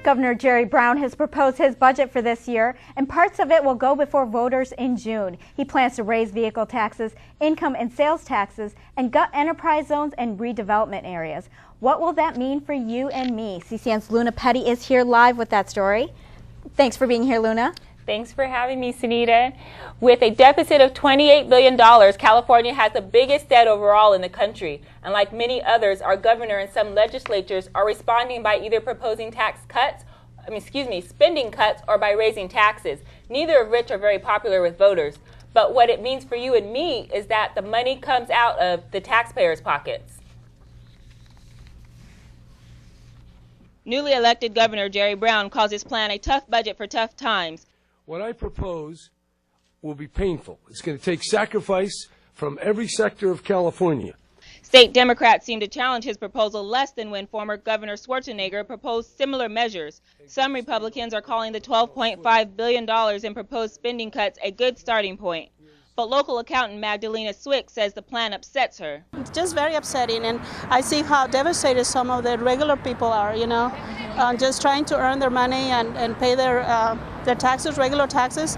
Governor Jerry Brown has proposed his budget for this year, and parts of it will go before voters in June. He plans to raise vehicle taxes, income and sales taxes, and gut enterprise zones and redevelopment areas. What will that mean for you and me? CCN's Luna Petty is here live with that story. Thanks for being here, Luna. Thanks for having me, Sehnita. With a deficit of $28 billion, California has the biggest debt overall in the country. And like many others, our governor and some legislatures are responding by either proposing spending cuts or by raising taxes, neither of which are very popular with voters. But what it means for you and me is that the money comes out of the taxpayers' pockets. Newly elected Governor Jerry Brown calls his plan a tough budget for tough times. What I propose will be painful. It's going to take sacrifice from every sector of California. State Democrats seem to challenge his proposal less than when former Governor Schwarzenegger proposed similar measures. Some Republicans are calling the $12.5 billion in proposed spending cuts a good starting point. But local accountant Magdalena Swick says the plan upsets her. It's just very upsetting, and I see how devastated some of the regular people are, just trying to earn their money and pay their taxes, regular taxes.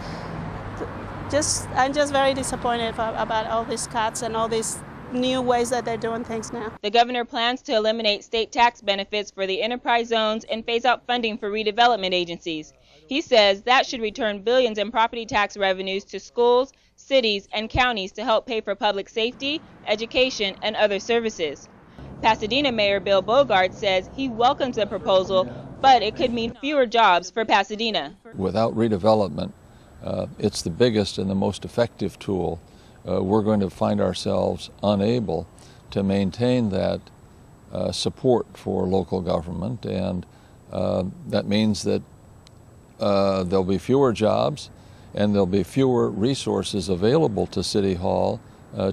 I'm just very disappointed about all these cuts and all these new ways that they're doing things now. The governor plans to eliminate state tax benefits for the enterprise zones and phase out funding for redevelopment agencies. He says that should return billions in property tax revenues to schools, cities, and counties to help pay for public safety, education, and other services. Pasadena Mayor Bill Bogaard says he welcomes the proposal, but it could mean fewer jobs for Pasadena. Without redevelopment, it's the biggest and the most effective tool. We're going to find ourselves unable to maintain that support for local government, and that means that there'll be fewer jobs and there'll be fewer resources available to City Hall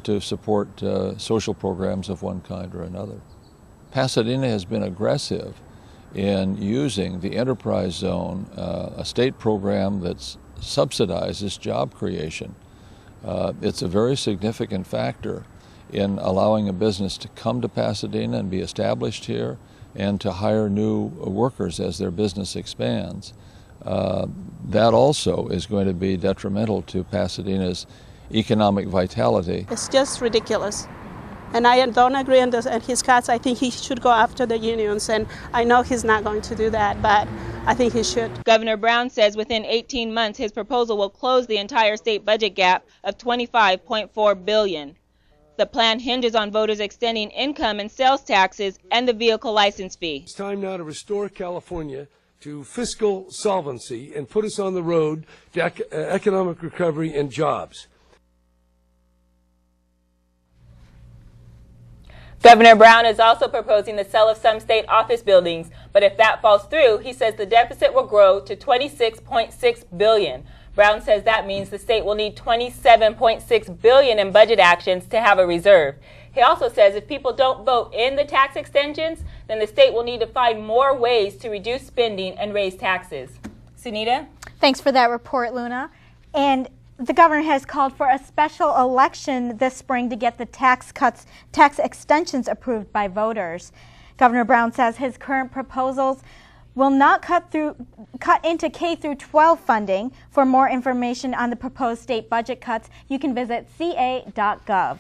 to support social programs of one kind or another. Pasadena has been aggressive in using the enterprise zone, a state program that subsidizes job creation. It's a very significant factor in allowing a business to come to Pasadena and be established here and to hire new workers as their business expands. That also is going to be detrimental to Pasadena's economic vitality. It's just ridiculous. And I don't agree on this, and his cuts. I think he should go after the unions, and I know he's not going to do that, but I think he should. Governor Brown says within 18 months his proposal will close the entire state budget gap of $25.4 billion. The plan hinges on voters extending income and sales taxes and the vehicle license fee. It's time now to restore California to fiscal solvency and put us on the road to economic recovery and jobs. Governor Brown is also proposing the sale of some state office buildings, but if that falls through, he says the deficit will grow to $26.6 billion. Brown says that means the state will need $27.6 billion in budget actions to have a reserve. He also says if people don't vote in the tax extensions, then the state will need to find more ways to reduce spending and raise taxes. Sehnita? Thanks for that report, Luna. And the governor has called for a special election this spring to get the tax extensions approved by voters. Governor Brown says his current proposals will not cut into K through 12 funding. For more information on the proposed state budget cuts, you can visit ca.gov.